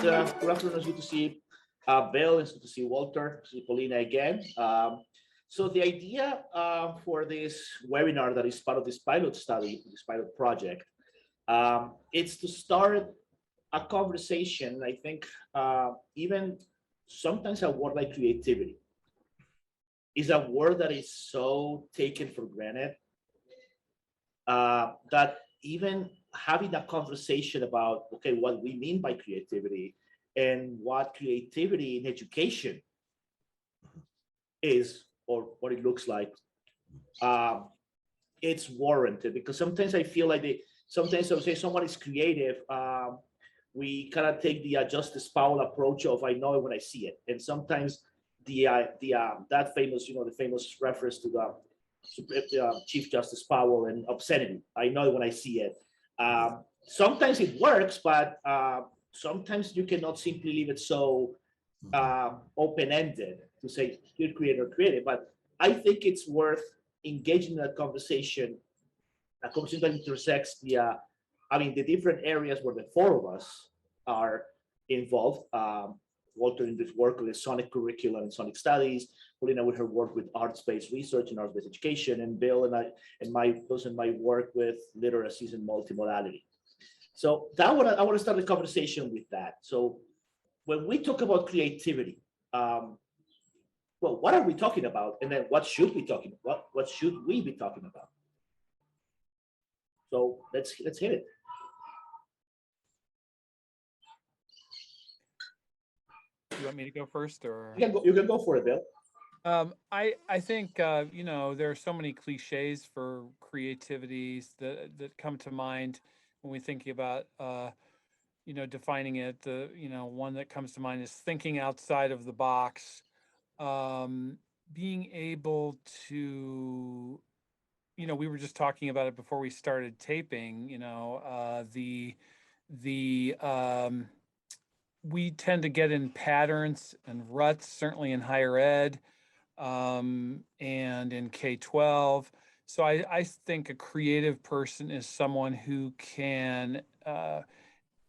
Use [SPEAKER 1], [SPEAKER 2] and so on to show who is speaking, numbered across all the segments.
[SPEAKER 1] good afternoon. It's good to see Bill. It's good to see Walter, to see Polina again. So the idea for this webinar that is part of this pilot study, this pilot project, it's to start a conversation. I think even sometimes a word like creativity is a word that is so taken for granted that even having a conversation about, okay, what we mean by creativity and what creativity in education is, or what it looks like, it's warranted, because sometimes I feel like sometimes I would say someone is creative, we kind of take the Justice Powell approach of I know it when I see it, and sometimes that famous, the famous reference to the Chief Justice Powell and obscenity. I know it when I see it. Sometimes it works, but sometimes you cannot simply leave it so open-ended to say you're creative. But I think it's worth engaging in a conversation that intersects the different areas where the four of us are involved. Walter in this work with the Sonic curriculum and Sonic studies, Polina with her work with arts-based research and arts-based education, and Bill and my work with literacies and multimodality. So I want to start the conversation with that. So when we talk about creativity, well, what are we talking about? And then what should we talking about? What should we be talking about? So let's hit it.
[SPEAKER 2] You want me to go first, or
[SPEAKER 1] you can go for it, Bill?
[SPEAKER 2] I think there are so many cliches for creativity that come to mind when we think about defining it. The one that comes to mind is thinking outside of the box, being able to, we were just talking about it before we started taping. We tend to get in patterns and ruts, certainly in higher ed and in K-12. So I think a creative person is someone who can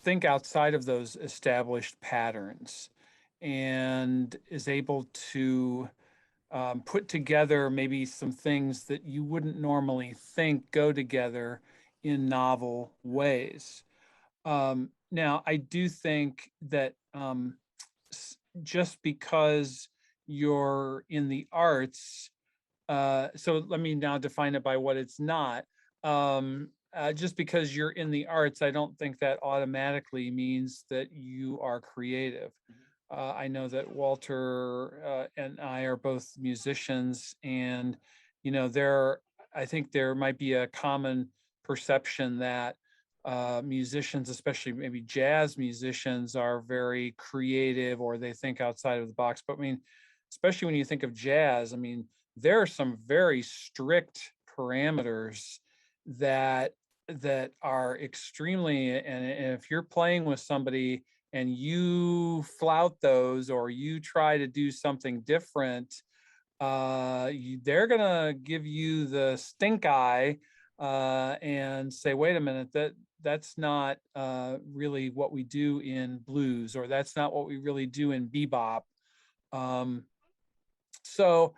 [SPEAKER 2] think outside of those established patterns and is able to put together maybe some things that you wouldn't normally think go together in novel ways. Now, I do think that just because you're in the arts, so let me now define it by what it's not. Just because you're in the arts, I don't think that automatically means that you are creative. I know that Walter and I are both musicians, and I think there might be a common perception that musicians, especially maybe jazz musicians, are very creative or they think outside of the box. But I mean, especially when you think of jazz, I mean, there are some very strict parameters that are extremely, and if you're playing with somebody and you flout those or you try to do something different, they're gonna give you the stink eye and say, wait a minute, that's not really what we do in blues, or that's not what we really do in bebop. So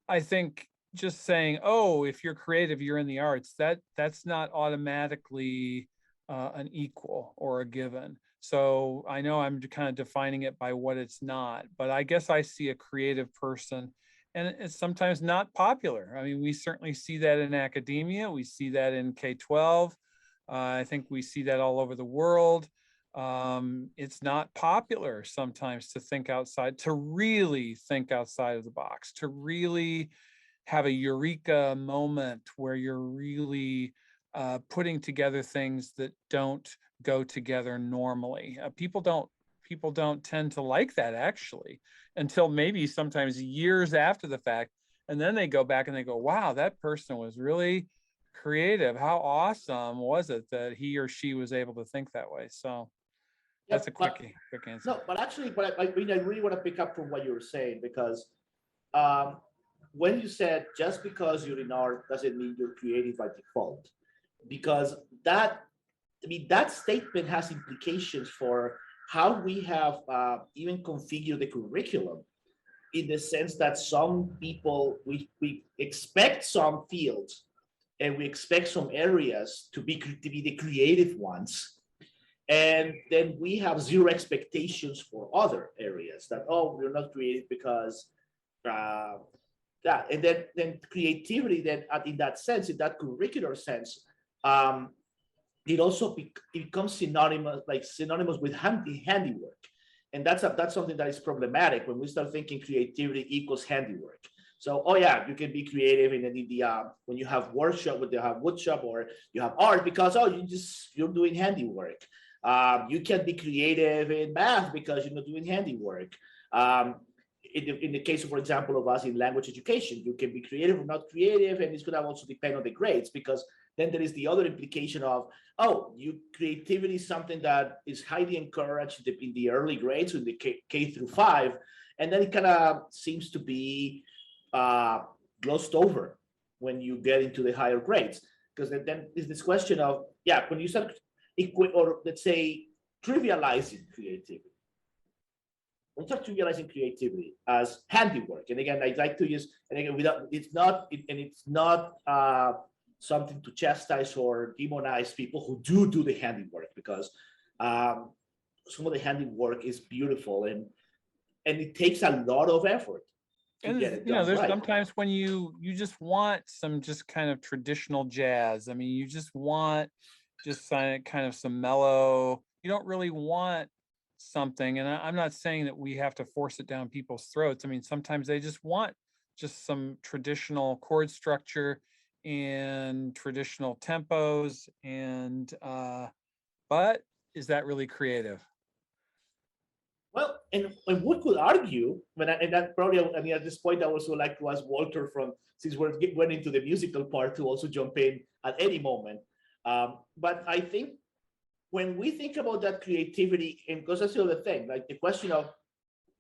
[SPEAKER 2] I think just saying, oh, if you're creative, you're in the arts, that's not automatically an equal or a given. So I know I'm kind of defining it by what it's not, but I guess I see a creative person, and it's sometimes not popular. I mean, we certainly see that in academia. We see that in K-12. I think we see that all over the world. It's not popular sometimes to think outside, to really think outside of the box, to really have a eureka moment where you're really putting together things that don't go together normally. People don't tend to like that, actually, until maybe sometimes years after the fact. And then they go back and they go, wow, that person was really creative. How awesome was it that he or she was able to think that way? So that's a quick answer.
[SPEAKER 1] No, but actually, I really want to pick up from what you were saying, because when you said just because you're in art doesn't mean you're creative by default, because that statement has implications for how we have even configured the curriculum, in the sense that some people, we expect some fields and we expect some areas to be the creative ones. And then we have zero expectations for other areas that, oh, we're not creative because that. And then creativity, then in that sense, in that curricular sense, it also becomes synonymous with handiwork. And that's something that is problematic when we start thinking creativity equals handiwork. So, oh yeah, you can be creative in the when you have workshop, when you have woodshop, or you have art, because you're doing handiwork. You can be creative in math because you're not doing handiwork. In the case, for example, of us in language education, you can be creative or not creative, and it's going to also depend on the grades, because then there is the other implication of, oh, creativity is something that is highly encouraged in the early grades, in the K through 5, and then it kind of seems to be glossed over when you get into the higher grades, because then is this question of, yeah, when you start or let's say trivializing creativity. We start trivializing creativity as handiwork, and again, I'd like to use, and again, it's not something to chastise or demonize people who do the handiwork, because some of the handiwork is beautiful, and it takes a lot of effort to
[SPEAKER 2] And
[SPEAKER 1] get it
[SPEAKER 2] you know,
[SPEAKER 1] done
[SPEAKER 2] there's
[SPEAKER 1] right.
[SPEAKER 2] sometimes when you just want some just kind of traditional jazz. I mean, you just want just kind of some mellow. You don't really want something, and I'm not saying that we have to force it down people's throats. I mean, sometimes they just want just some traditional chord structure and traditional tempos, and but is that really creative?
[SPEAKER 1] Well, and we could argue, and that probably, I mean, at this point, I also like to ask Walter, since we're went into the musical part, to also jump in at any moment. But I think when we think about that creativity, and because that's the other thing, like the question of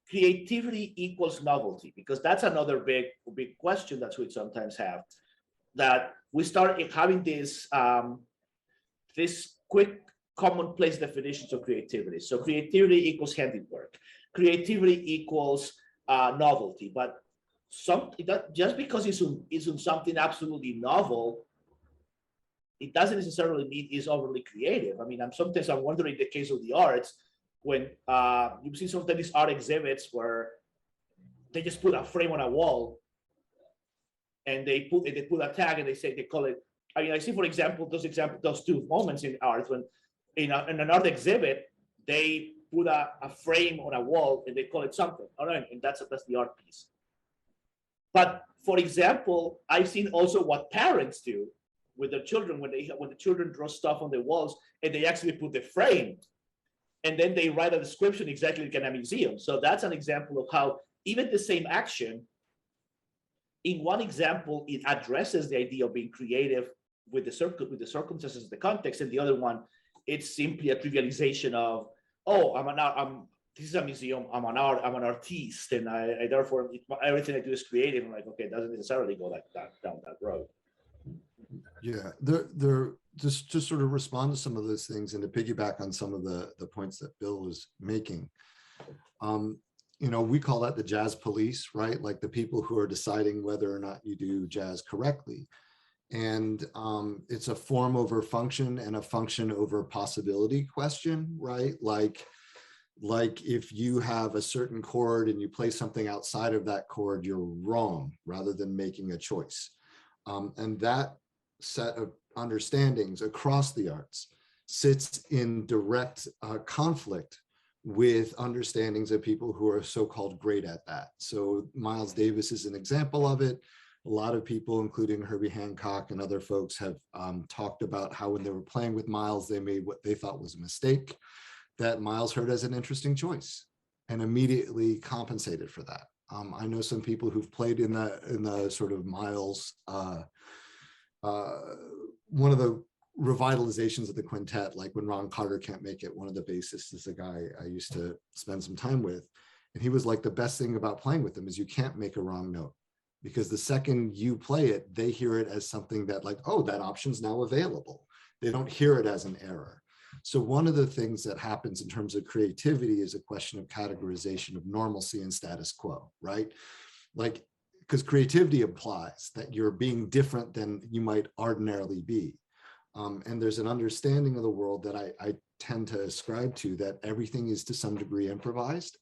[SPEAKER 1] creativity equals novelty, because that's another big question that we sometimes have, that we start having this quick commonplace definitions of creativity. So creativity equals handiwork. Creativity equals novelty. But just because it's on something absolutely novel, it doesn't necessarily mean it's overly creative. I mean, sometimes I'm wondering, in the case of the arts, when you see sometimes these art exhibits where they just put a frame on a wall, and they put a tag, and they call it. I mean, I see, for example, those two moments in art when in an art exhibit, they put a frame on a wall and they call it something. All right, and that's the art piece. But for example, I've seen also what parents do with their children when the children draw stuff on the walls, and they actually put the frame, and then they write a description exactly like in a museum. So that's an example of how even the same action, in one example, it addresses the idea of being creative with the circumstances, the context, and the other one, it's simply a trivialization of, oh, this is a museum, I'm an artist, and I therefore everything I do is creative. I'm like, okay, it doesn't necessarily go like that down that road.
[SPEAKER 3] Yeah, they're just to sort of respond to some of those things and to piggyback on some of the points that Bill was making. You know, we call that the jazz police, right? Like the people who are deciding whether or not you do jazz correctly. And it's a form over function and a function over possibility question, right? Like if you have a certain chord and you play something outside of that chord, you're wrong rather than making a choice. And that set of understandings across the arts sits in direct conflict with understandings of people who are so-called great at that. So Miles Davis is an example of it. A lot of people, including Herbie Hancock and other folks, have talked about how when they were playing with Miles, they made what they thought was a mistake that Miles heard as an interesting choice and immediately compensated for that. I know some people who've played in the sort of Miles, one of the revitalizations of the quintet, like when Ron Carter can't make it, one of the bassists is a guy I used to spend some time with. And he was like, the best thing about playing with them is you can't make a wrong note, because the second you play it, they hear it as something that like, oh, that option's now available. They don't hear it as an error. So one of the things that happens in terms of creativity is a question of categorization of normalcy and status quo, right? Like, because creativity implies that you're being different than you might ordinarily be. And there's an understanding of the world that I tend to ascribe to, that everything is to some degree improvised,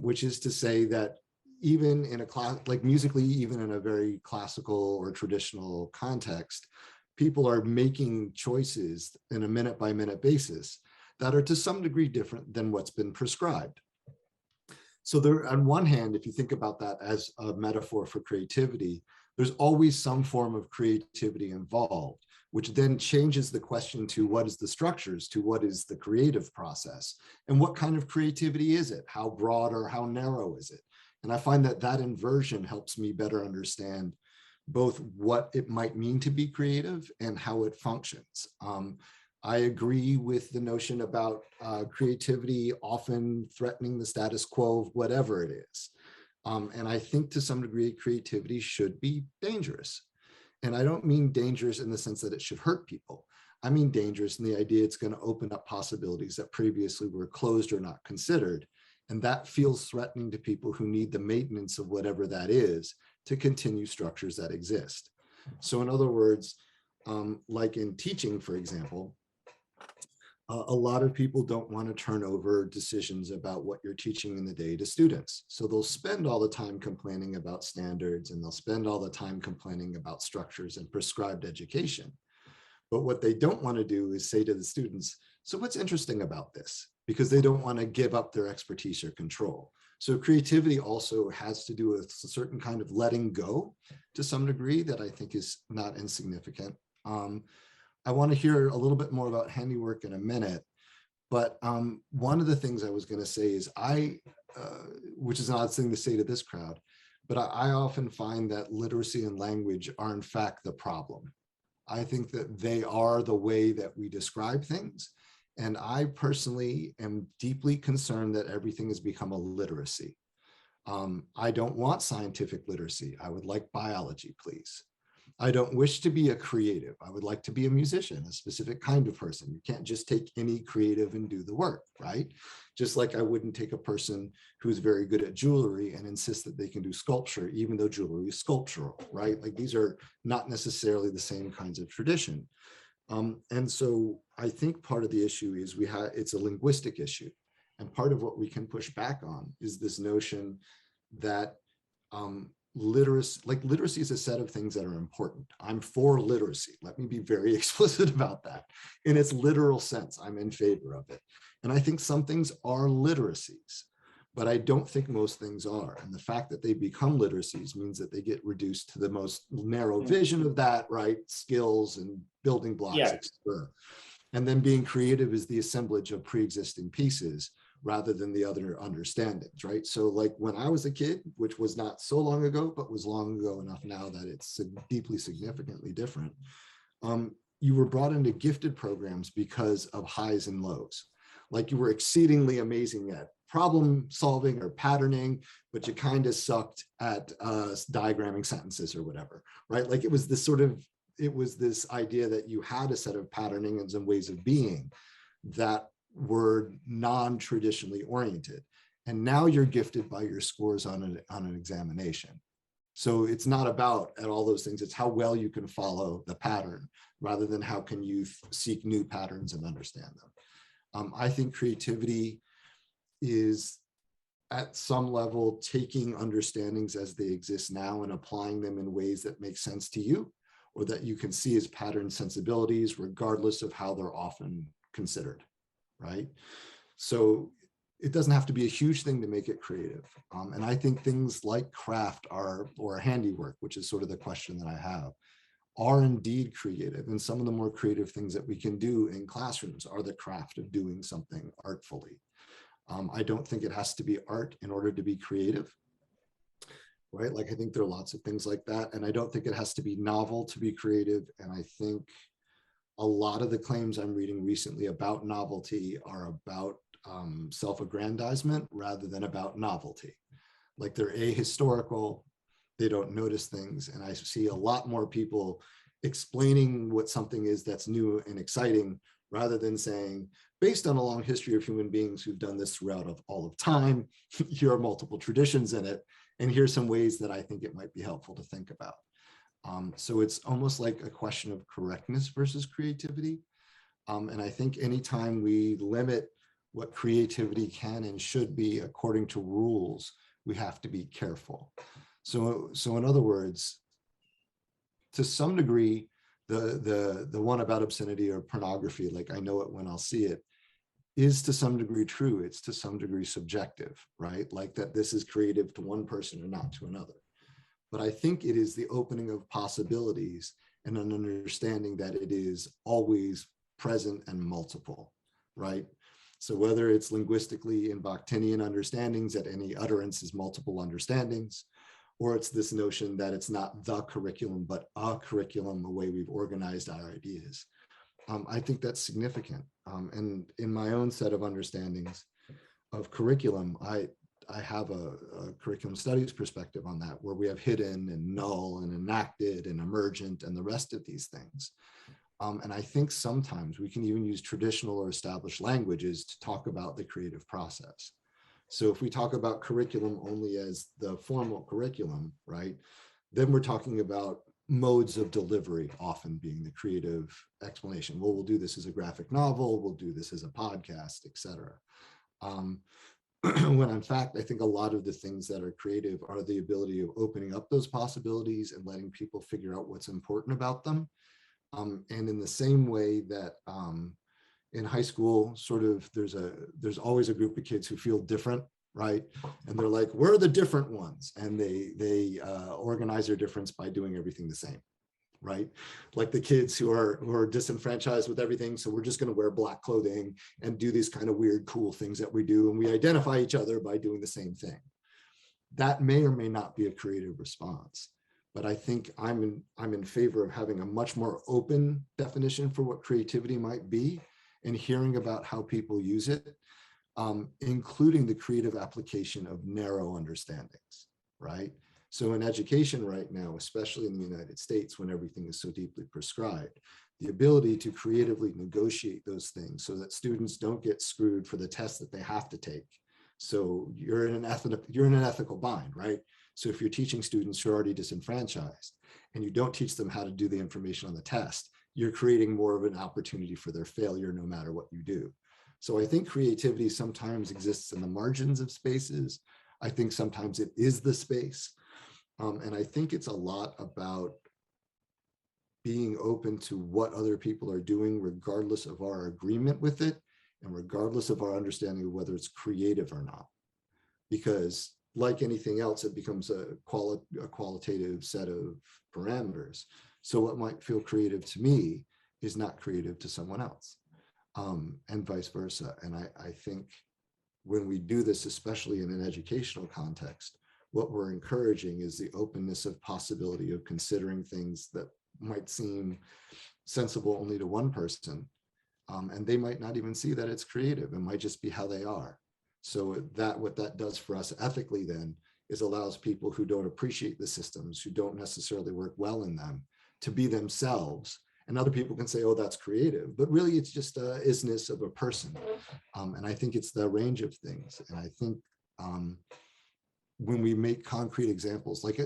[SPEAKER 3] which is to say that even in a class, like musically, even in a very classical or traditional context, people are making choices in a minute by minute basis that are to some degree different than what's been prescribed. So there, on one hand, if you think about that as a metaphor for creativity, there's always some form of creativity involved, which then changes the question to what is the structures, to what is the creative process, and what kind of creativity is it? How broad or how narrow is it? And I find that that inversion helps me better understand both what it might mean to be creative and how it functions. I agree with the notion about creativity often threatening the status quo of whatever it is. And I think to some degree, creativity should be dangerous. And I don't mean dangerous in the sense that it should hurt people. I mean dangerous in the idea it's going to open up possibilities that previously were closed or not considered. And that feels threatening to people who need the maintenance of whatever that is to continue structures that exist. So in other words, like in teaching, for example, a lot of people don't want to turn over decisions about what you're teaching in the day to students. So they'll spend all the time complaining about standards, and they'll spend all the time complaining about structures and prescribed education. But what they don't want to do is say to the students, so what's interesting about this? Because they don't want to give up their expertise or control. So creativity also has to do with a certain kind of letting go to some degree that I think is not insignificant. I want to hear a little bit more about handiwork in a minute, but one of the things I was going to say is which is an odd thing to say to this crowd, but I often find that literacy and language are in fact the problem. I think that they are the way that we describe things. And I personally am deeply concerned that everything has become a literacy. I don't want scientific literacy. I would like biology, please. I don't wish to be a creative. I would like to be a musician, a specific kind of person. You can't just take any creative and do the work, right? Just like I wouldn't take a person who's very good at jewelry and insist that they can do sculpture, even though jewelry is sculptural, right? Like these are not necessarily the same kinds of tradition. And so I think part of the issue is it's a linguistic issue. And part of what we can push back on is this notion that literacy is a set of things that are important. I'm for literacy. Let me be very explicit about that. In its literal sense, I'm in favor of it. And I think some things are literacies, but I don't think most things are. And the fact that they become literacies means that they get reduced to the most narrow vision of that, right? Skills and building blocks, etc. And then being creative is the assemblage of pre-existing pieces rather than the other understandings, right? So like when I was a kid, which was not so long ago, but was long ago enough now that it's deeply significantly different, you were brought into gifted programs because of highs and lows. Like you were exceedingly amazing at problem solving or patterning, but you kind of sucked at diagramming sentences or whatever, right? Like it was this idea that you had a set of patterning and some ways of being that were non-traditionally oriented. And now you're gifted by your scores on an examination. So it's not about at all those things, it's how well you can follow the pattern rather than how can you seek new patterns and understand them. I think creativity is at some level taking understandings as they exist now and applying them in ways that make sense to you or that you can see as pattern sensibilities regardless of how they're often considered, right? So it doesn't have to be a huge thing to make it creative. And I think things like craft or handiwork, which is sort of the question that I have, are indeed creative. And some of the more creative things that we can do in classrooms are the craft of doing something artfully. I don't think it has to be art in order to be creative, right? Like I think there are lots of things like that. And I don't think it has to be novel to be creative. And I think a lot of the claims I'm reading recently about novelty are about self-aggrandizement rather than about novelty. Like they're ahistorical, they don't notice things. And I see a lot more people explaining what something is that's new and exciting rather than saying, based on a long history of human beings who've done this throughout of all of time, here are multiple traditions in it, and here's some ways that I think it might be helpful to think about. So it's almost like a question of correctness versus creativity. And I think anytime we limit what creativity can and should be according to rules, we have to be careful. So in other words, to some degree, the one about obscenity or pornography, like I know it when I'll see it, is to some degree true. It's to some degree subjective, right? Like that this is creative to one person or not to another. But I think it is the opening of possibilities and an understanding that it is always present and multiple, right? So whether it's linguistically in Bakhtinian understandings that any utterance is multiple understandings, or it's this notion that it's not the curriculum, but a curriculum, the way we've organized our ideas. I think that's significant. And in my own set of understandings of curriculum, I have a curriculum studies perspective on that, where we have hidden and null and enacted and emergent and the rest of these things. And I think sometimes we can even use traditional or established languages to talk about the creative process. So if we talk about curriculum only as the formal curriculum, right, then we're talking about modes of delivery often being the creative explanation. Well, we'll do this as a graphic novel, we'll do this as a podcast, etc. When in fact, I think a lot of the things that are creative are the ability of opening up those possibilities and letting people figure out what's important about them. And in the same way that in high school, sort of there's always a group of kids who feel different, right? And they're like, we're the different ones. And they organize their difference by doing everything the same, right? Like the kids who are disenfranchised with everything. So we're just going to wear black clothing and do these kind of weird, cool things that we do. And we identify each other by doing the same thing. That may or may not be a creative response. But I think I'm in favor of having a much more open definition for what creativity might be and hearing about how people use it, including the creative application of narrow understandings, right? So in education right now, especially in the United States, when everything is so deeply prescribed, the ability to creatively negotiate those things so that students don't get screwed for the test that they have to take. So you're in an ethical bind, right? So if you're teaching students who are already disenfranchised and you don't teach them how to do the information on the test, you're creating more of an opportunity for their failure no matter what you do. So I think creativity sometimes exists in the margins of spaces. I think sometimes it is the space. And I think it's a lot about being open to what other people are doing, regardless of our agreement with it, and regardless of our understanding of whether it's creative or not. Because like anything else, it becomes a qualitative set of parameters. So what might feel creative to me is not creative to someone else, and vice versa. And I think when we do this, especially in an educational context, what we're encouraging is the openness of possibility of considering things that might seem sensible only to one person. And they might not even see that it's creative. It might just be how they are. So what that does for us ethically then is allows people who don't appreciate the systems, who don't necessarily work well in them, to be themselves. And other people can say, oh, that's creative. But really, it's just a isness of a person. And I think it's the range of things. And I think when we make concrete examples, like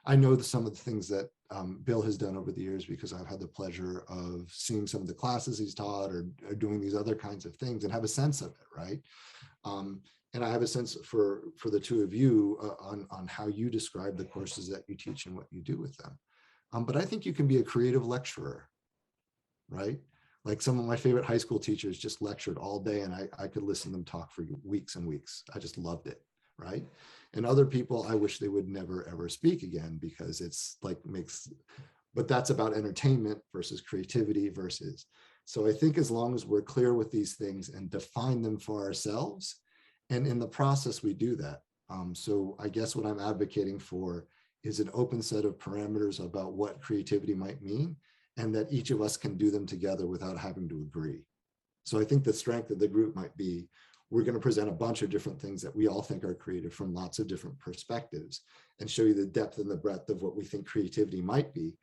[SPEAKER 3] I know some of the things that Bill has done over the years because I've had the pleasure of seeing some of the classes he's taught or doing these other kinds of things and have a sense of it, right? And I have a sense for the two of you on how you describe the courses that you teach and what you do with them. But I think you can be a creative lecturer, right? Like some of my favorite high school teachers just lectured all day and I could listen to them talk for weeks and weeks. I just loved it, right? And other people, I wish they would never, ever speak again because it's like but that's about entertainment versus creativity versus. So I think as long as we're clear with these things and define them for ourselves, and in the process we do that. So I guess what I'm advocating for is an open set of parameters about what creativity might mean, and that each of us can do them together without having to agree. So I think the strength of the group might be, we're going to present a bunch of different things that we all think are creative from lots of different perspectives and show you the depth and the breadth of what we think creativity might be.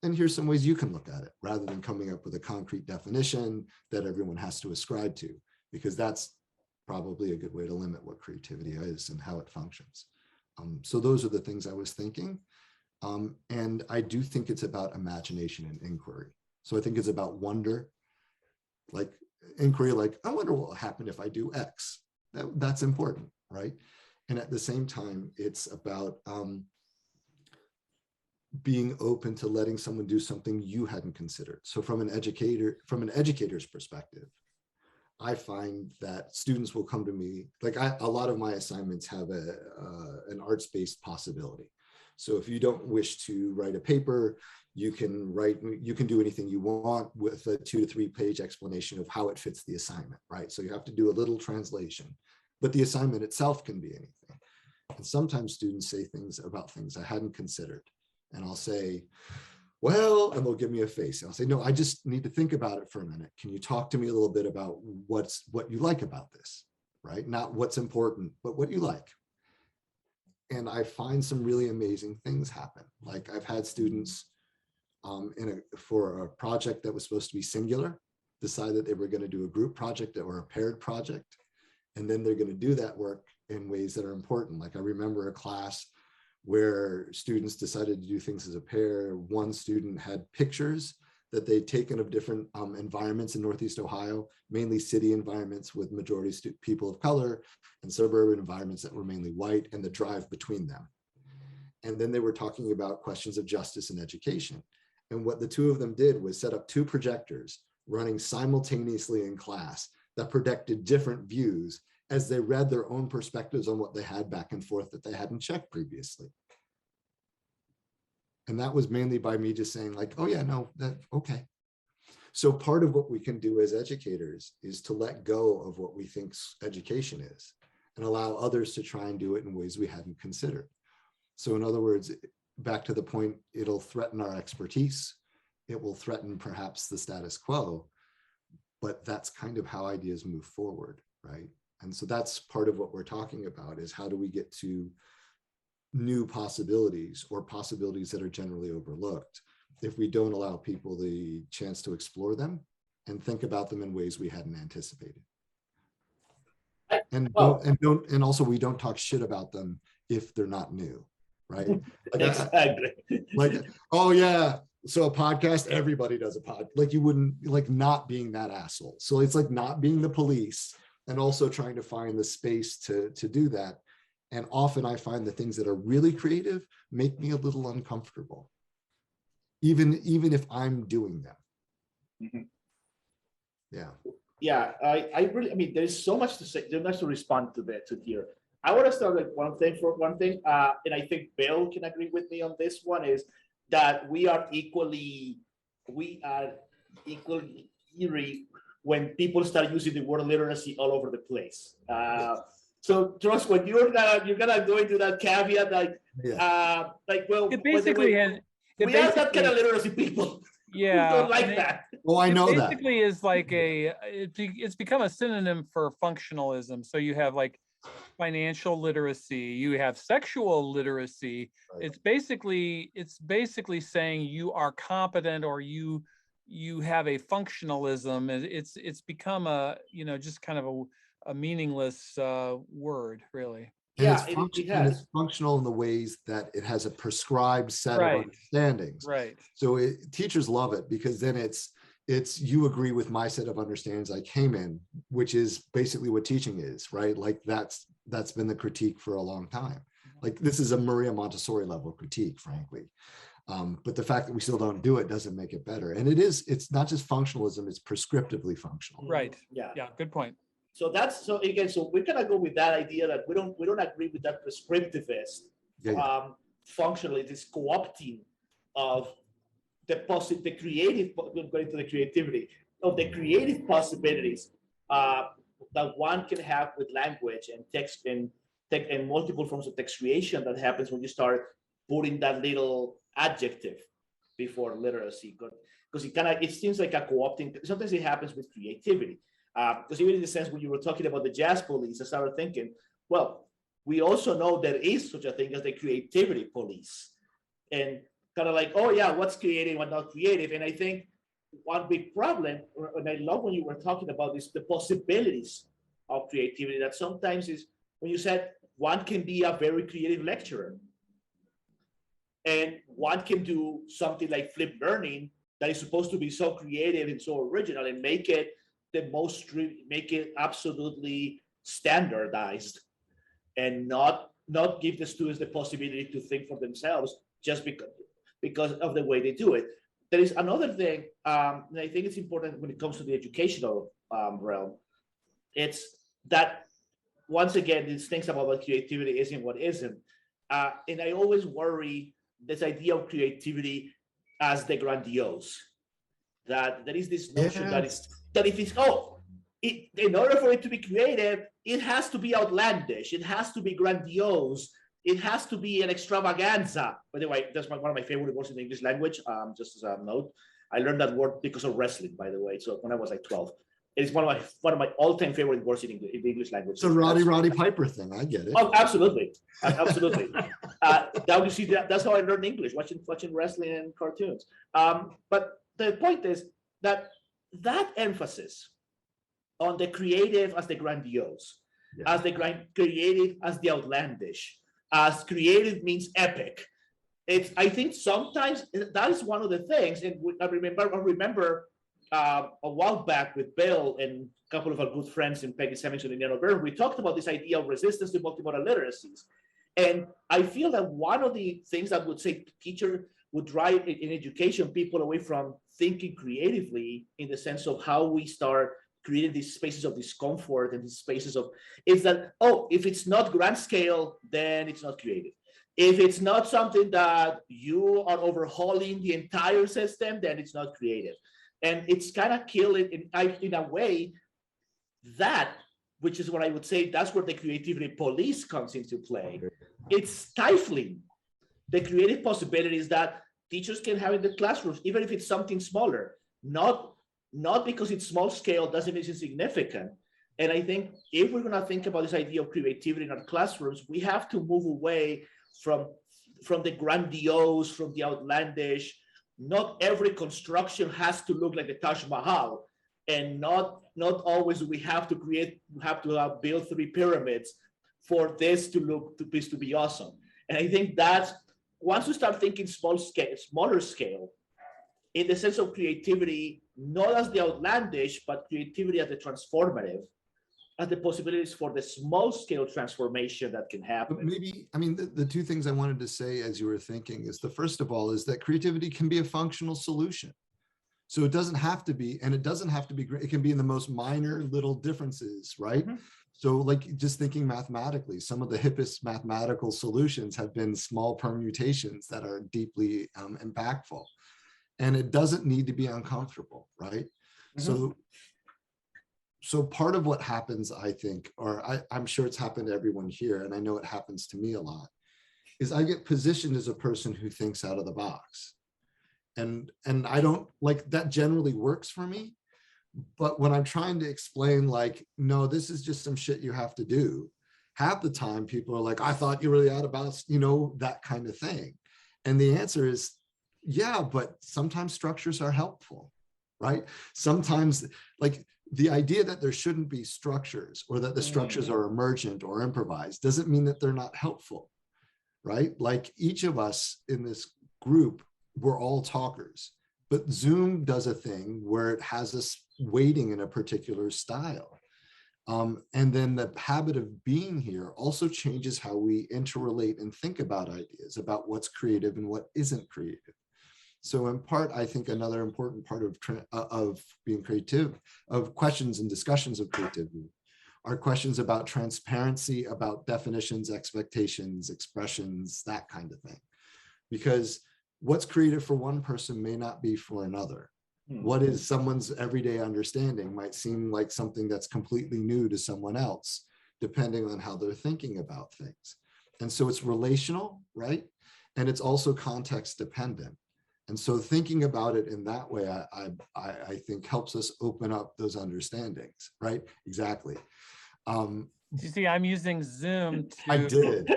[SPEAKER 3] and here's some ways you can look at it, rather than coming up with a concrete definition that everyone has to ascribe to, because that's probably a good way to limit what creativity is and how it functions. So those are the things I was thinking. And I do think it's about imagination and inquiry. So I think it's about wonder, like inquiry, like, I wonder what will happen if I do X. That's important, right? And at the same time, it's about being open to letting someone do something you hadn't considered. So from an educator's perspective, I find that students will come to me, like a lot of my assignments have an arts-based possibility. So if you don't wish to write a paper, you can do anything you want with a 2 to 3 page explanation of how it fits the assignment, right? So you have to do a little translation, but the assignment itself can be anything. And sometimes students say things about things I hadn't considered. And I'll say, well, and they'll give me a face. And I'll say, no, I just need to think about it for a minute. Can you talk to me a little bit about what you like about this, right? Not what's important, but what you like. And I find some really amazing things happen. Like I've had students for a project that was supposed to be singular, decide that they were going to do a group project or a paired project. And then they're going to do that work in ways that are important. Like I remember a class where students decided to do things as a pair. One student had pictures that they'd taken of different environments in Northeast Ohio, mainly city environments with majority people of color, and suburban environments that were mainly white, and the drive between them. And then they were talking about questions of justice and education. And what the two of them did was set up 2 projectors running simultaneously in class that projected different views as they read their own perspectives on what they had back and forth that they hadn't checked previously. And that was mainly by me just saying like, oh yeah, no, okay. So part of what we can do as educators is to let go of what we think education is and allow others to try and do it in ways we hadn't considered. So in other words, back to the point, it'll threaten our expertise. It will threaten perhaps the status quo, but that's kind of how ideas move forward, right? And so that's part of what we're talking about, is how do we get to new possibilities, or possibilities that are generally overlooked, if we don't allow people the chance to explore them and think about them in ways we hadn't anticipated. And also we don't talk shit about them if they're not new, right? Like
[SPEAKER 1] Exactly.
[SPEAKER 3] Like, oh yeah, so a podcast, everybody does a pod. Like you wouldn't, like not being that asshole. So it's like not being the police, and also trying to find the space to do that. And often I find the things that are really creative make me a little uncomfortable, even if I'm doing them.
[SPEAKER 1] Mm-hmm.
[SPEAKER 3] Yeah.
[SPEAKER 1] Yeah, I really, I mean, there's so much to say, there's much to respond to that, to here. I want to start with one thing, and I think Bill can agree with me on this one, is that we are equally eerie when people start using the word literacy all over the place. So trust, when you're gonna go into that caveat, well,
[SPEAKER 2] It basically
[SPEAKER 1] we are that kind of literacy people.
[SPEAKER 2] Yeah,
[SPEAKER 1] who don't like that.
[SPEAKER 3] Oh, I know that.
[SPEAKER 2] Basically, is like it's become a synonym for functionalism. So you have like financial literacy, you have sexual literacy. Right. It's basically saying you are competent, or you have a functionalism. It's become a, just kind of a meaningless word, really.
[SPEAKER 3] And it's functional in the ways that it has a prescribed set of understandings.
[SPEAKER 2] Right.
[SPEAKER 3] So teachers love it, because then it's you agree with my set of understandings I came in, which is basically what teaching is, right? Like that's been the critique for a long time. Like this is a Maria Montessori level critique, frankly. But the fact that we still don't do it doesn't make it better. And it's not just functionalism, it's prescriptively functional.
[SPEAKER 2] Right.
[SPEAKER 1] Yeah.
[SPEAKER 2] Yeah. Good point.
[SPEAKER 1] So so we're gonna go with that idea that we don't agree with that prescriptivist, functionally, this co-opting of the creative, going to the creativity of the creative possibilities that one can have with language and text and multiple forms of text creation that happens when you start putting that little adjective before literacy, because it seems like a co-opting. Sometimes it happens with creativity. Because even in the sense when you were talking about the jazz police, I started thinking, well, we also know there is such a thing as the creativity police. And kind of like, oh yeah, what's creative, what not creative. And I think one big problem, and I love when you were talking about this, the possibilities of creativity, that sometimes is when you said one can be a very creative lecturer, and one can do something like flip learning that is supposed to be so creative and so original and make it make it absolutely standardized, and not give the students the possibility to think for themselves just because of the way they do it. There is another thing, and I think it's important when it comes to the educational realm. It's that, once again, these things about what creativity isn't what isn't. And I always worry this idea of creativity as the grandiose. That there is this notion that if it's, in order for it to be creative, it has to be outlandish, it has to be grandiose, it has to be an extravaganza. By the way, that's one of my favorite words in the English language. Just as a note, I learned that word because of wrestling, by the way. So when I was like 12, it's one of my all-time favorite words in the English language.
[SPEAKER 3] It's a Roddy Piper thing. I get it.
[SPEAKER 1] Oh, absolutely, absolutely. Now you see that's how I learned English, watching wrestling and cartoons. But the point is that emphasis on the creative as the grandiose, as the creative as the outlandish, as creative means epic. I think sometimes that is one of the things. And I remember a while back with Bill and a couple of our good friends in Peggy Semington and Indiana Burn, we talked about this idea of resistance to multimodal literacies. And I feel that one of the things that would say teacher would drive in education people away from thinking creatively, in the sense of how we start creating these spaces of discomfort and these spaces of, is that, if it's not grand scale, then it's not creative. If it's not something that you are overhauling the entire system, then it's not creative. And it's kind of killing, in a way, that, which is what I would say, that's where the creativity police comes into play. It's stifling the creative possibilities that teachers can have in the classrooms, even if it's something smaller. Not because it's small scale doesn't mean it's insignificant. And I think if we're going to think about this idea of creativity in our classrooms, we have to move away from the grandiose, from the outlandish. Not every construction has to look like the Taj Mahal, and not always we have to build 3 pyramids for this to be awesome. And I think that's, once we start thinking smaller scale, in the sense of creativity, not as the outlandish, but creativity as the transformative, as the possibilities for the small scale transformation that can happen.
[SPEAKER 3] But maybe, I mean, the 2 things I wanted to say as you were thinking is, the first of all is that creativity can be a functional solution. So it doesn't have to be, and it doesn't have to be great. It can be in the most minor little differences, right? Mm-hmm. So like just thinking mathematically, some of the hippest mathematical solutions have been small permutations that are deeply impactful. And it doesn't need to be uncomfortable, right? Mm-hmm. So part of what happens, I think, or I'm sure it's happened to everyone here, and I know it happens to me a lot, is I get positioned as a person who thinks out of the box. And I don't, like, that generally works for me. But when I'm trying to explain, like, no, this is just some shit you have to do, half the time people are like, I thought you were really out of bounds, that kind of thing. And the answer is, yeah, but sometimes structures are helpful, right? Sometimes, like, the idea that there shouldn't be structures, or that the structures are emergent or improvised, doesn't mean that they're not helpful, right? Like, each of us in this group, we're all talkers, but Zoom does a thing where it has us waiting in a particular style. And then the habit of being here also changes how we interrelate and think about ideas, about what's creative and what isn't creative. So in part, I think another important part of being creative, of questions and discussions of creativity, are questions about transparency, about definitions, expectations, expressions, that kind of thing. Because what's creative for one person may not be for another. What is someone's everyday understanding might seem like something that's completely new to someone else, depending on how they're thinking about things. And so it's relational, right? And it's also context dependent. And so thinking about it in that way, I think helps us open up those understandings, right? Exactly.
[SPEAKER 2] You see, I'm using Zoom to...
[SPEAKER 3] I did.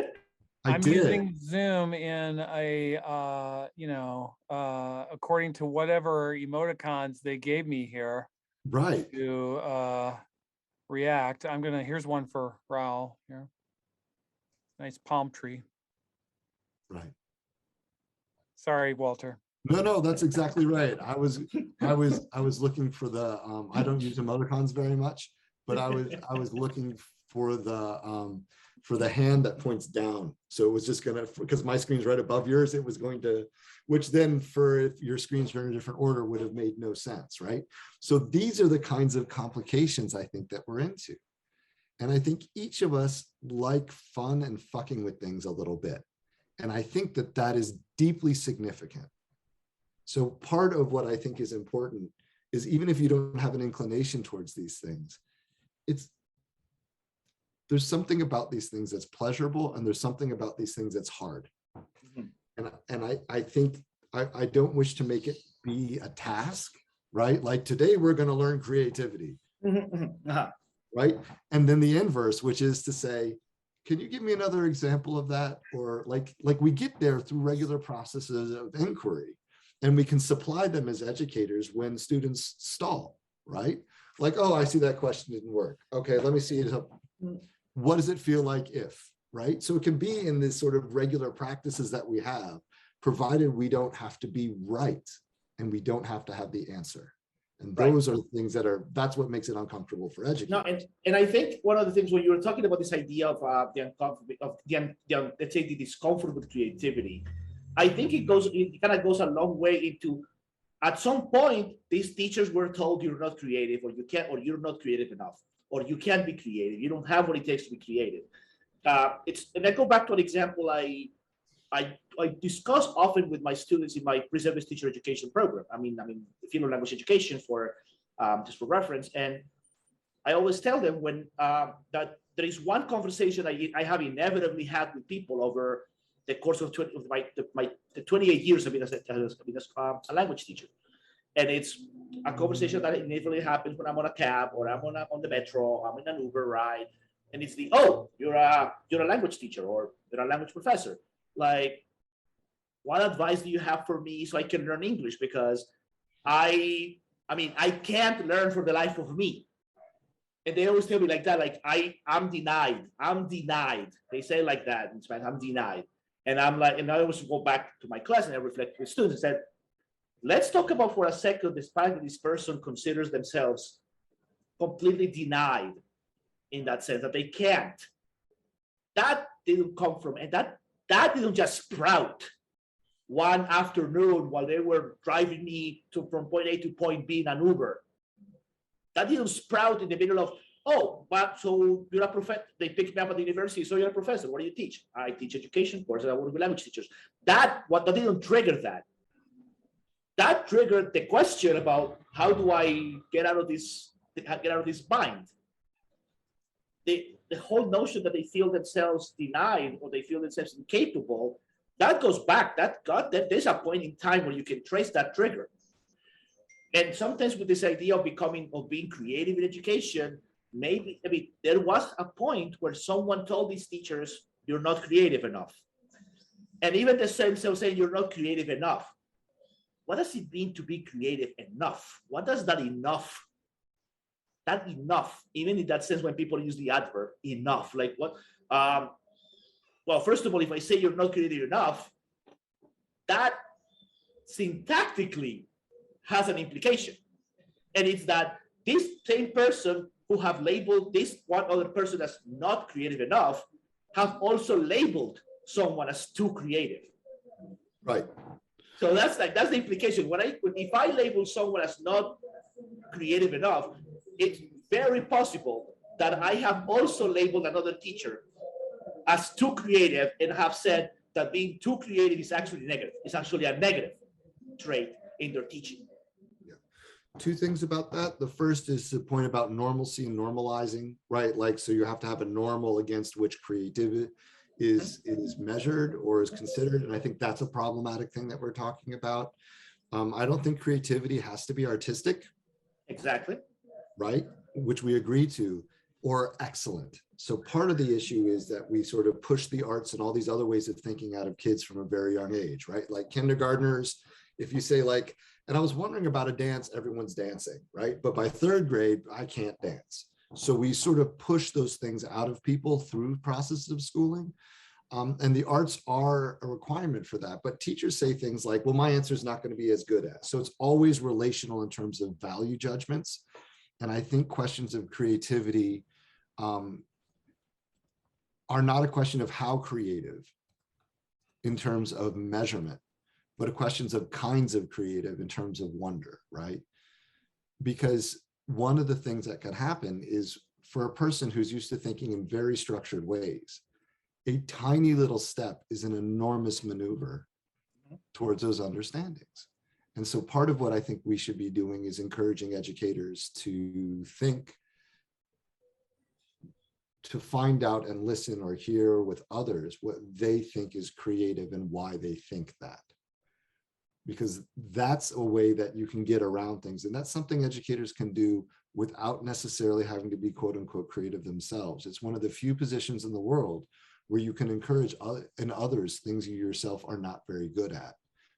[SPEAKER 2] I'm
[SPEAKER 3] did.
[SPEAKER 2] using Zoom in a, according to whatever emoticons they gave me here
[SPEAKER 3] Right.
[SPEAKER 2] to react. Here's one for Raúl here. Nice palm tree.
[SPEAKER 3] Right.
[SPEAKER 2] Sorry, Walter.
[SPEAKER 3] No, that's exactly right. I was looking for the, I don't use emoticons very much, but I was looking for the hand that points down. So it was just gonna, because my screen's right above yours, it was going to, which then for if your screens are in a different order would have made no sense, right? So these are the kinds of complications I think that we're into. And I think each of us like fun and fucking with things a little bit. And I think that that is deeply significant. So part of what I think is important is even if you don't have an inclination towards these things, there's something about these things that's pleasurable and there's something about these things that's hard. And I think I don't wish to make it be a task, right? Like today we're going to learn creativity, right? And then the inverse, which is to say, can you give me another example of that? Or like we get there through regular processes of inquiry. And we can supply them as educators when students stall, right? Like, oh, I see that question didn't work. Okay, let me see it. What does it feel like if, right? So it can be in this sort of regular practices that we have, provided we don't have to be right and we don't have to have the answer. And those are things that's what makes it uncomfortable for educators.
[SPEAKER 1] No, and I think one of the things when you were talking about this idea of let's say the discomfort with creativity, I think it kind of goes a long way into, at some point, these teachers were told you're not creative, or you can't, or you're not creative enough, or you can't be creative. You don't have what it takes to be creative. And I go back to an example I discuss often with my students in my pre-service teacher education program. I mean, field of language education for just for reference. And I always tell them when that there is one conversation I have inevitably had with people over the course of the 28 years I've been as a language teacher. And it's a conversation that inevitably happens when I'm on a cab or I'm on the metro, I'm in an Uber ride. And it's you're a language teacher or you're a language professor. Like, what advice do you have for me so I can learn English? Because I can't learn for the life of me. And they always tell me like that, like I'm denied. They say like that in Spanish, I'm denied. And I'm like, and I always go back to my class and I reflect with students and said, let's talk about for a second, despite that this person considers themselves completely denied in that sense, that they can't. That didn't come from, and that didn't just sprout one afternoon while they were driving me from point A to point B in an Uber. That didn't sprout in the middle of, oh, but so you're a professor. They picked me up at the university, so you're a professor. What do you teach? I teach education courses. I want to be language teachers. That didn't trigger that. That triggered the question about how do I get out of this bind. The whole notion that they feel themselves denied or they feel themselves incapable, that goes back. There's a point in time where you can trace that trigger. And sometimes with this idea of being creative in education, there was a point where someone told these teachers, you're not creative enough. And even the same saying you're not creative enough. What does it mean to be creative enough? What does that enough? That enough, even in that sense, when people use the adverb enough, like what? Well, first of all, if I say you're not creative enough, that syntactically has an implication. And it's that this same person who have labeled this one other person as not creative enough have also labeled someone as too creative.
[SPEAKER 3] Right.
[SPEAKER 1] So that's the implication. If I label someone as not creative enough, it's very possible that I have also labeled another teacher as too creative and have said that being too creative is actually negative. It's actually a negative trait in their teaching.
[SPEAKER 3] Yeah. Two things about that. The first is the point about normalcy and normalizing, right? Like, so you have to have a normal against which creativity is measured or is considered. And I think that's a problematic thing that we're talking about. I don't think creativity has to be artistic.
[SPEAKER 1] Exactly.
[SPEAKER 3] Right? Which we agree to, or excellent. So part of the issue is that we sort of push the arts and all these other ways of thinking out of kids from a very young age, right? Like kindergartners, if you say like, and I was wondering about a dance, everyone's dancing, right? But by third grade, I can't dance. So we sort of push those things out of people through processes of schooling. And the arts are a requirement for that. But teachers say things like, well, my answer is not going to be as good as. So it's always relational in terms of value judgments. And I think questions of creativity are not a question of how creative in terms of measurement, but a questions of kinds of creative in terms of wonder, right? Because one of the things that can happen is for a person who's used to thinking in very structured ways, a tiny little step is an enormous maneuver towards those understandings. And so part of what I think we should be doing is encouraging educators to think, to find out and listen or hear with others what they think is creative and why they think that. Because that's a way that you can get around things. And that's something educators can do without necessarily having to be quote unquote creative themselves. It's one of the few positions in the world where you can encourage in others things you yourself are not very good at.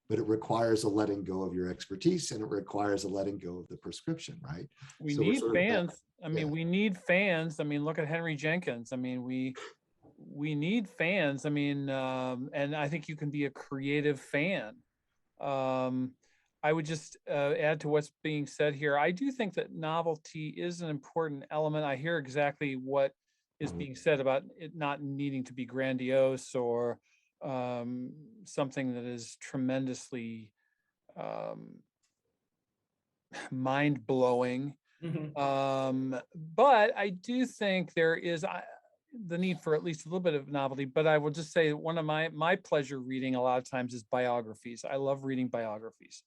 [SPEAKER 3] But it requires a letting go of your expertise, and it requires a letting go of the prescription, right?
[SPEAKER 2] We
[SPEAKER 3] So
[SPEAKER 2] need fans. I mean,
[SPEAKER 3] yeah.
[SPEAKER 2] we need fans. I mean, look at Henry Jenkins. I mean, we need fans. I mean, and I think you can be a creative fan. I would just add to what's being said here. I do think that novelty is an important element. I hear exactly what is being said about it not needing to be grandiose or something that is tremendously mind-blowing. But I do think there is the need for at least a little bit of novelty. But I will just say one of my pleasure reading a lot of times is biographies. I love reading biographies.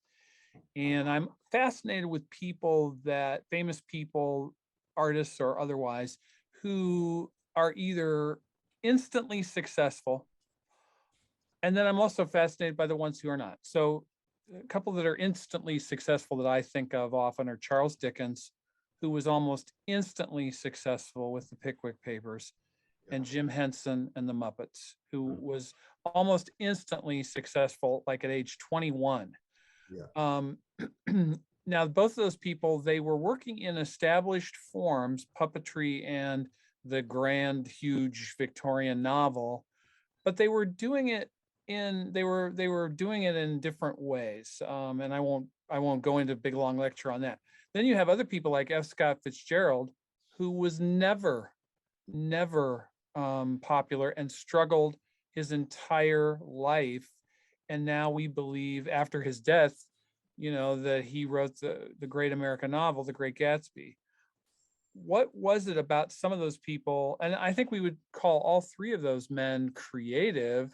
[SPEAKER 2] And I'm fascinated with people famous people, artists or otherwise, who are either instantly successful. And then I'm also fascinated by the ones who are not. So a couple that are instantly successful that I think of often are Charles Dickens, who was almost instantly successful with the Pickwick Papers, and Jim Henson and the Muppets, who was almost instantly successful, like at age 21. Now, both of those people, they were working in established forms, puppetry and the grand, huge Victorian novel, but they were doing it they were doing it in different ways. And I won't go into a big long lecture on that. Then you have other people like F. Scott Fitzgerald, who was never popular and struggled his entire life. And now we believe after his death, that he wrote the great American novel, The Great Gatsby. What was it about some of those people? And I think we would call all three of those men creative.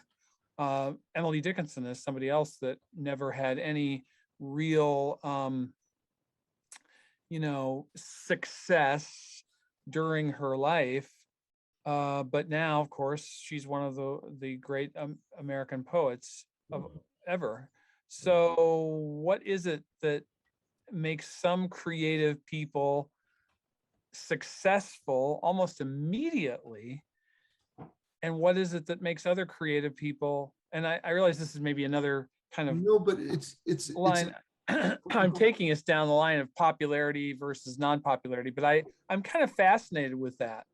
[SPEAKER 2] Emily Dickinson is somebody else that never had any real, success during her life. But now, of course, she's one of the great American poets of ever. So what is it that makes some creative people successful almost immediately? And what is it that makes other creative people, and I realize this is maybe another kind of
[SPEAKER 3] but it's
[SPEAKER 2] line. I'm taking us down the line of popularity versus non-popularity, but I'm kind of fascinated with that.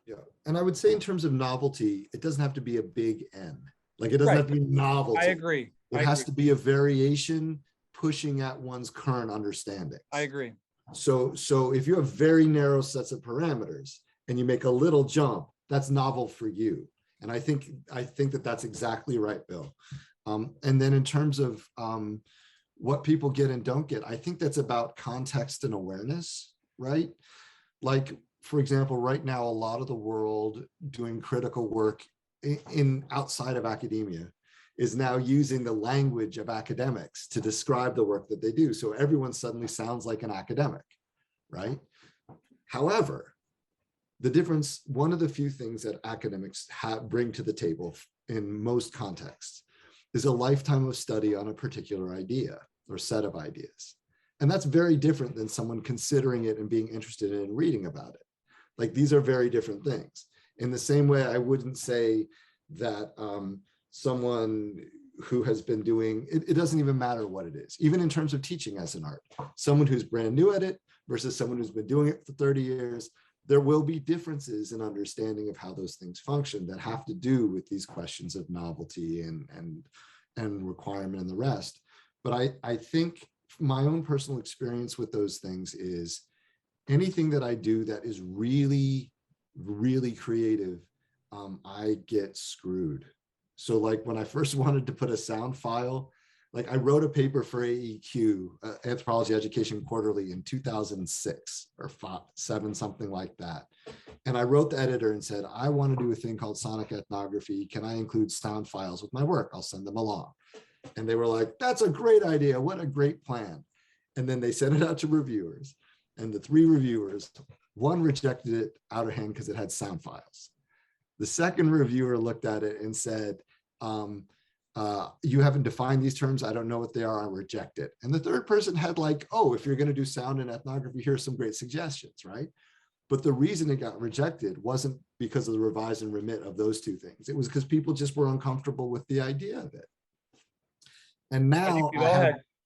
[SPEAKER 3] Yeah, and I would say in terms of novelty, it doesn't have to be a big N. Like it doesn't have to be novelty.
[SPEAKER 2] I agree.
[SPEAKER 3] It has to be a variation pushing at one's current understanding.
[SPEAKER 2] I agree.
[SPEAKER 3] So if you have very narrow sets of parameters and you make a little jump, that's novel for you. And I think that that's exactly right, Bill. And then in terms of what people get and don't get, I think that's about context and awareness, right? Like, for example, right now, a lot of the world doing critical work in outside of academia is now using the language of academics to describe the work that they do. So everyone suddenly sounds like an academic, right? However, the difference, one of the few things that academics bring to the table in most contexts is a lifetime of study on a particular idea or set of ideas. And that's very different than someone considering it and being interested in reading about it. Like these are very different things. In the same way, I wouldn't say that someone who has been doing, it doesn't even matter what it is, even in terms of teaching as an art, someone who's brand new at it versus someone who's been doing it for 30 years, there will be differences in understanding of how those things function that have to do with these questions of novelty and requirement and the rest. But I think my own personal experience with those things is anything that I do that is really, really creative, I get screwed. So like when I first wanted to put a sound file, like I wrote a paper for AEQ, Anthropology Education Quarterly, in 2006 or 2007, something like that. And I wrote the editor and said, I want to do a thing called sonic ethnography. Can I include sound files with my work? I'll send them along. And they were like, that's a great idea. What a great plan. And then they sent it out to reviewers. And the 3 reviewers, one rejected it out of hand because it had sound files. The second reviewer looked at it and said, you haven't defined these terms. I don't know what they are. I reject it. And the third person had like, oh, if you're going to do sound and ethnography, here's some great suggestions, right? But the reason it got rejected wasn't because of the revise and remit of those 2 things. It was because people just were uncomfortable with the idea of it. And now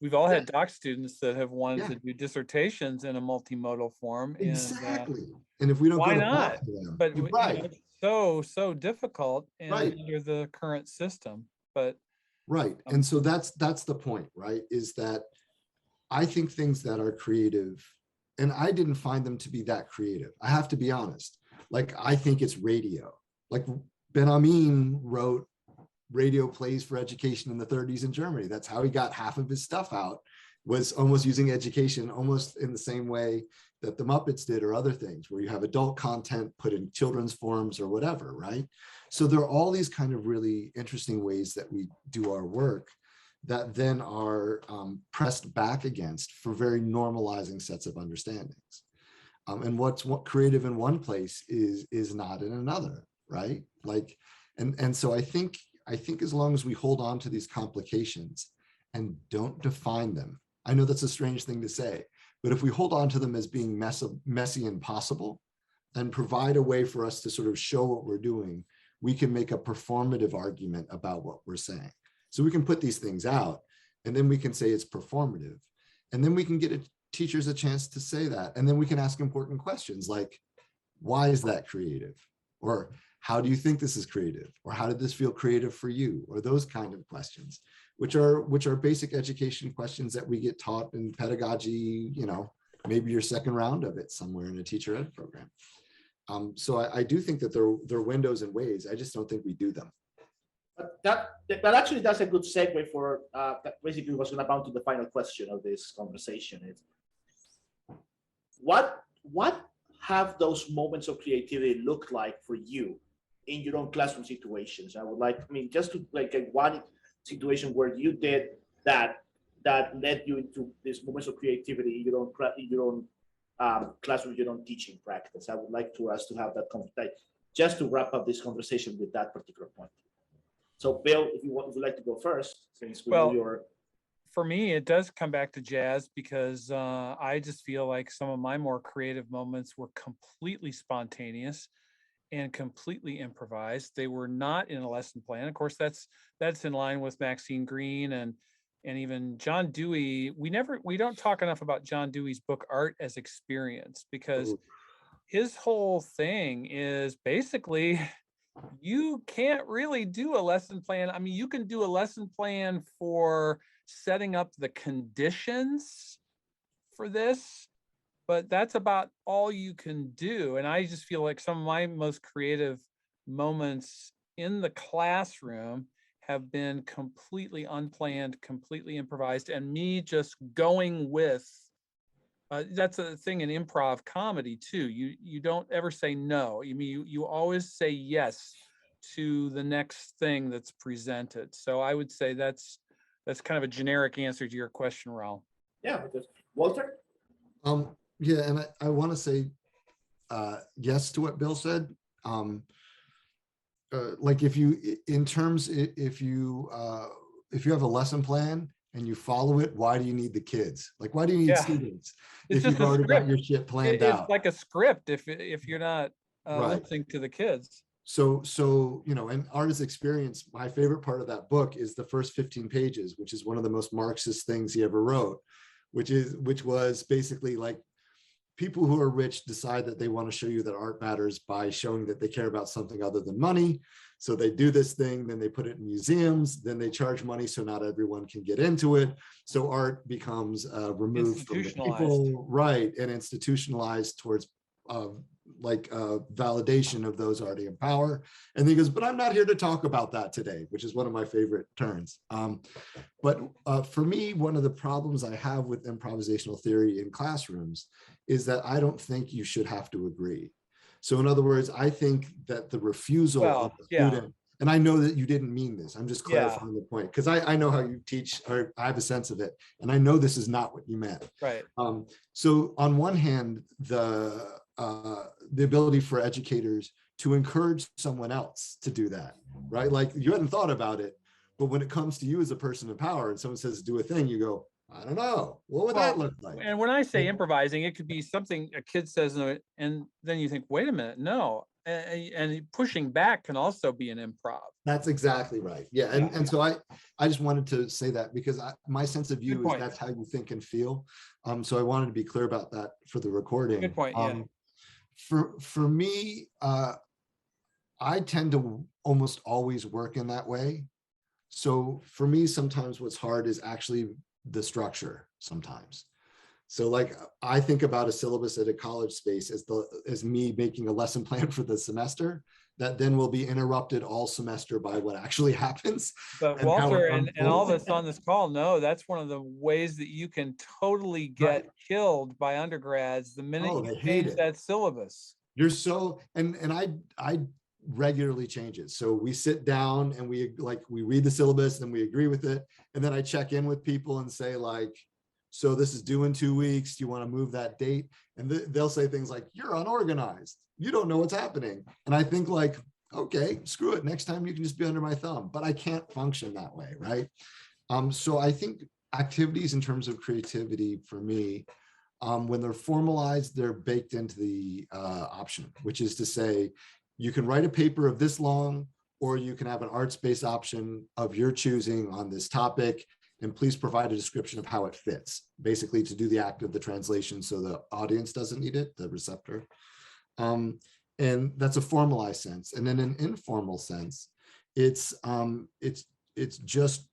[SPEAKER 2] we've all had doc students that have wanted to do dissertations in a multimodal form.
[SPEAKER 3] Exactly. And if we don't
[SPEAKER 2] why
[SPEAKER 3] go to
[SPEAKER 2] not?
[SPEAKER 3] to them,
[SPEAKER 2] but
[SPEAKER 3] right.
[SPEAKER 2] You know, it's so difficult under the current system. But
[SPEAKER 3] right. And so that's the point, right? Is that I think things that are creative, and I didn't find them to be that creative. I have to be honest. Like I think it's radio. Like Ben Amin wrote radio plays for education in the 30s in Germany. That's how he got half of his stuff out, was almost using education almost in the same way that the Muppets did or other things, where you have adult content put in children's forms or whatever, right? So there are all these kind of really interesting ways that we do our work that then are pressed back against for very normalizing sets of understandings. And what's creative in one place is not in another, right? Like, and so I think as long as we hold on to these complications and don't define them, I know that's a strange thing to say, but if we hold on to them as being messy and possible and provide a way for us to sort of show what we're doing, we can make a performative argument about what we're saying. So we can put these things out and then we can say it's performative. And then we can get teachers a chance to say that. And then we can ask important questions like, why is that creative? Or how do you think this is creative? Or how did this feel creative for you? Or those kind of questions, which are basic education questions that we get taught in pedagogy, you know, maybe your second round of it somewhere in a teacher ed program. So I do think that there are windows and ways. I just don't think we do them.
[SPEAKER 1] But actually, that's a good segue for basically what's going to bound to the final question of this conversation. Is what have those moments of creativity looked like for you in your own classroom situations? I would like, I mean, just to like get one situation where you did that led you into these moments of creativity in your own classroom, your own teaching practice. I would like to us to have that just to wrap up this conversation with that particular point. So, Bill, if you would like to go first, since we know your.
[SPEAKER 2] For me, it does come back to jazz because I just feel like some of my more creative moments were completely spontaneous and completely improvised. They were not in a lesson plan. Of course, that's in line with Maxine Green and even John Dewey. We don't talk enough about John Dewey's book Art as Experience, because his whole thing is basically you can't really do a lesson plan. I mean, you can do a lesson plan for setting up the conditions for this, but that's about all you can do. And I just feel like some of my most creative moments in the classroom have been completely unplanned, completely improvised, and me just going with, that's a thing in improv comedy too. You don't ever say no. You always say yes to the next thing that's presented. So I would say that's kind of a generic answer to your question, Raúl.
[SPEAKER 1] Yeah, Walter?
[SPEAKER 3] Yeah, and I want to say yes to what Bill said. Like if you have a lesson plan and you follow it, why do you need the kids? Like, why do you need students if you've already got your shit planned out?
[SPEAKER 2] It's like a script if you're not
[SPEAKER 3] Right.
[SPEAKER 2] lip sync to the kids.
[SPEAKER 3] So, you know, and artist experience, my favorite part of that book is the first 15 pages, which is one of the most Marxist things he ever wrote, which was basically like, people who are rich decide that they want to show you that art matters by showing that they care about something other than money. So they do this thing, then they put it in museums, then they charge money so not everyone can get into it. So art becomes removed from the people, right, and institutionalized towards validation of those already in power. And he goes, but I'm not here to talk about that today, which is one of my favorite turns. But for me, one of the problems I have with improvisational theory in classrooms is that I don't think you should have to agree. So in other words, I think that the refusal of the student, and I know that you didn't mean this, I'm just clarifying the point, because I know how you teach, or I have a sense of it, and I know this is not what you meant.
[SPEAKER 2] Right.
[SPEAKER 3] So on one hand, the ability for educators to encourage someone else to do that, right? Like you hadn't thought about it, but when it comes to you as a person in power and someone says do a thing, you go, I don't know, what would that look like?
[SPEAKER 2] And when I say improvising, it could be something a kid says, and then you think, wait a minute, no. And pushing back can also be an improv.
[SPEAKER 3] That's exactly right. Yeah. And so I just wanted to say that because my sense of you is that's how you think and feel. So I wanted to be clear about that for the recording.
[SPEAKER 2] Good point. Yeah.
[SPEAKER 3] For me, I tend to almost always work in that way. So for me, sometimes what's hard is actually the structure sometimes. So like I think about a syllabus at a college space as me making a lesson plan for the semester that then will be interrupted all semester by what actually happens.
[SPEAKER 2] But Walter and all of us on this call know that's one of the ways that you can totally get killed by undergrads the minute you change that syllabus.
[SPEAKER 3] You're so, and I regularly change it. So we sit down and we read the syllabus and we agree with it. And then I check in with people and say like, so this is due in 2 weeks. Do you want to move that date? And they'll say things like, you're unorganized. You don't know what's happening. And I think like, okay, screw it. Next time you can just be under my thumb, but I can't function that way, right? So I think activities in terms of creativity for me, when they're formalized, they're baked into the option, which is to say, you can write a paper of this long, or you can have an arts-based option of your choosing on this topic, and please provide a description of how it fits, basically to do the act of the translation so the audience doesn't need it, the receptor. And that's a formalized sense. And in an informal sense, it's just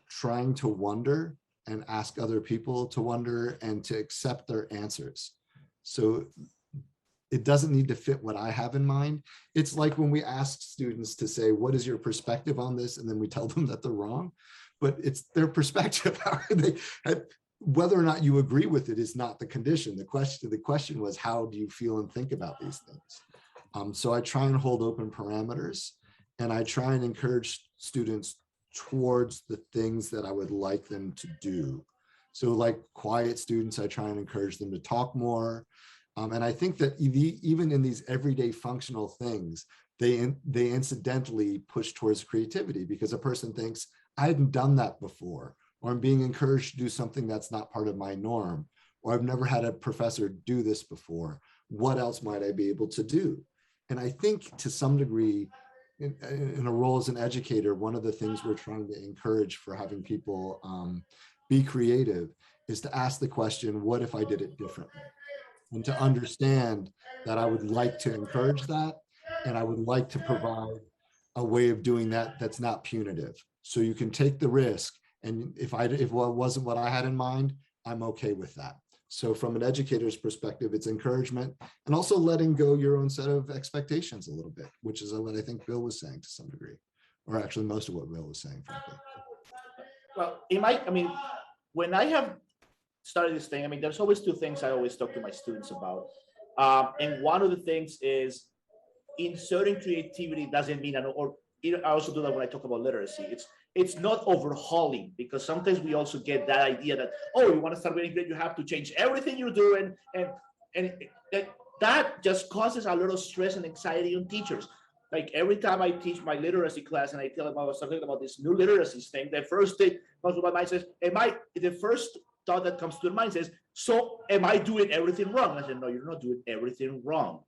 [SPEAKER 3] trying to wonder and ask other people to wonder and to accept their answers. So it doesn't need to fit what I have in mind. It's like when we ask students to say, what is your perspective on this? And then we tell them that they're wrong, but it's their perspective. Whether or not you agree with it is not the condition. The question was, how do you feel and think about these things? So I try and hold open parameters, and I try and encourage students towards the things that I would like them to do. So like quiet students, I try and encourage them to talk more. And I think that even in these everyday functional things, they incidentally push towards creativity, because a person thinks, I hadn't done that before, or I'm being encouraged to do something that's not part of my norm, or I've never had a professor do this before. What else might I be able to do? And I think to some degree, in a role as an educator, one of the things we're trying to encourage for having people be creative is to ask the question, what if I did it differently? And to understand that I would like to encourage that, and I would like to provide a way of doing that that's not punitive. So you can take the risk, and if it wasn't what I had in mind, I'm okay with that. So from an educator's perspective, it's encouragement, and also letting go your own set of expectations a little bit, which is what I think Bill was saying to some degree, or actually most of what Bill was saying, frankly.
[SPEAKER 1] Well, when I have started this thing, there's always two things I always talk to my students about. And one of the things is inserting creativity doesn't mean, I also do that when I talk about literacy. It's not overhauling, because sometimes we also get that idea that, oh, you want to start reading great, you have to change everything you're doing. And that just causes a lot of stress and anxiety on teachers. Like every time I teach my literacy class and I tell them I was talking about this new literacies thing, the first thing comes to my mind says, the first thought that comes to the mind says, so am I doing everything wrong? I said, no, you're not doing everything wrong.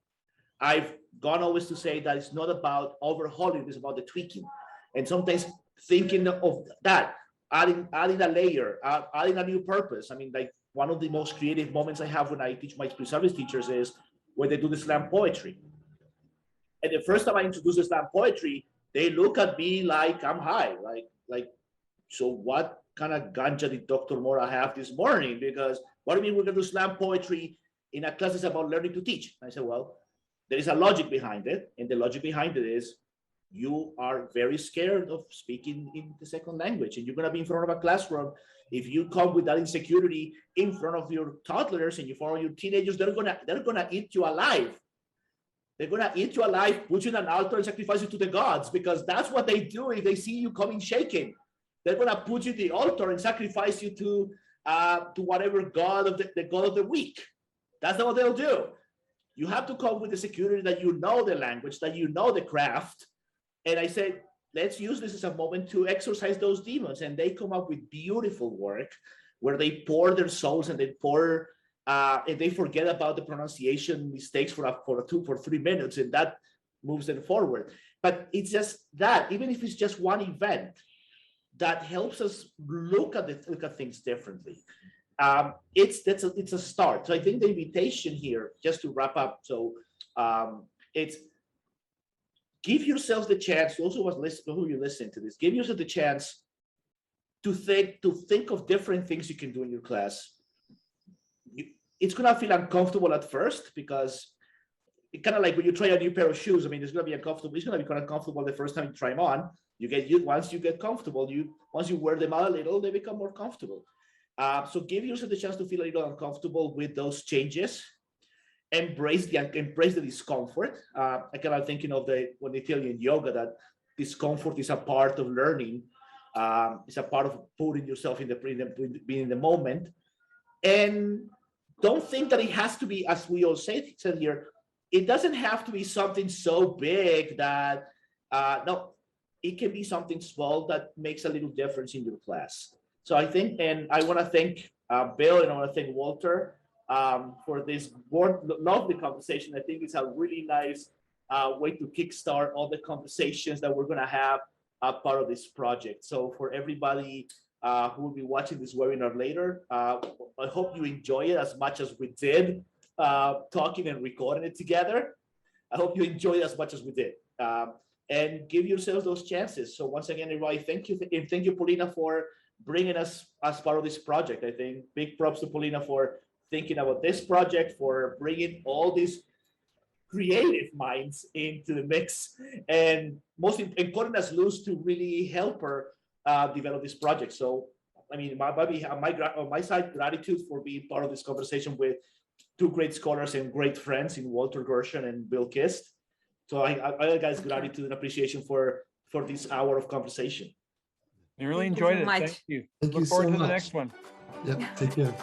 [SPEAKER 1] I've gone always to say that it's not about overhauling, it's about the tweaking. And sometimes thinking of that, adding a layer, adding a new purpose. I mean, like one of the most creative moments I have when I teach my pre-service teachers is when they do the slam poetry. And the first time I introduce the slam poetry, they look at me like I'm high, like, so what kind of ganja did Dr. Mora have this morning? Because what do you mean we're going to do slam poetry in a class that's about learning to teach? I said, well, there is a logic behind it. And the logic behind it is you are very scared of speaking in the second language. And you're going to be in front of a classroom. If you come with that insecurity in front of your toddlers and you follow your teenagers, they're gonna eat you alive. They're gonna eat you alive, put you in an altar and sacrifice you to the gods, because that's what they do if they see you coming shaking. They're gonna put you to the altar and sacrifice you to whatever god of the god of the week. That's what they'll do. You have to come with the security that you know the language, that you know the craft. And I said, let's use this as a moment to exorcise those demons. And they come up with beautiful work where they pour their souls and they pour, and they forget about the pronunciation mistakes for 3 minutes, and that moves them forward. But it's just that, even if it's just one event, that helps us look at things differently. It's a start. So I think the invitation here, just to wrap up, so it's give yourselves the chance, those who you listen to this, give yourself the chance to think of different things you can do in your class. It's gonna feel uncomfortable at first, because it kind of like when you try a new pair of shoes. I mean, it's gonna be uncomfortable. It's gonna be kind of uncomfortable the first time you try them on. Once you get comfortable, once you wear them out a little, they become more comfortable. So give yourself the chance to feel a little uncomfortable with those changes. Embrace the discomfort. I kind of thinking of when they tell you in yoga that discomfort is a part of learning. It's a part of putting yourself being in the moment. And don't think that it has to be, as we all said here, it doesn't have to be something so big that, no, it can be something small that makes a little difference in your class. So I think, and I want to thank Bill, and I want to thank Walter for this lovely conversation. I think it's a really nice way to kickstart all the conversations that we're going to have part of this project. So for everybody who will be watching this webinar later, I hope you enjoy it as much as we did talking and recording it together. I hope you enjoy it as much as we did. And give yourselves those chances. So once again, everybody, thank you. And thank you, Polina, for bringing us as part of this project. I think big props to Polina for thinking about this project, for bringing all these creative minds into the mix, and most important as loose to really help her develop this project. So, I mean, on my side, gratitude for being part of this conversation with two great scholars and great friends in Walter Gershon and Bill Kist. So I guys, gratitude and appreciation for this hour of conversation.
[SPEAKER 2] I really enjoyed it. Thank you.
[SPEAKER 3] Thank you
[SPEAKER 2] Look forward
[SPEAKER 3] so
[SPEAKER 2] to the
[SPEAKER 3] much.
[SPEAKER 2] next one.
[SPEAKER 3] Yep, take care.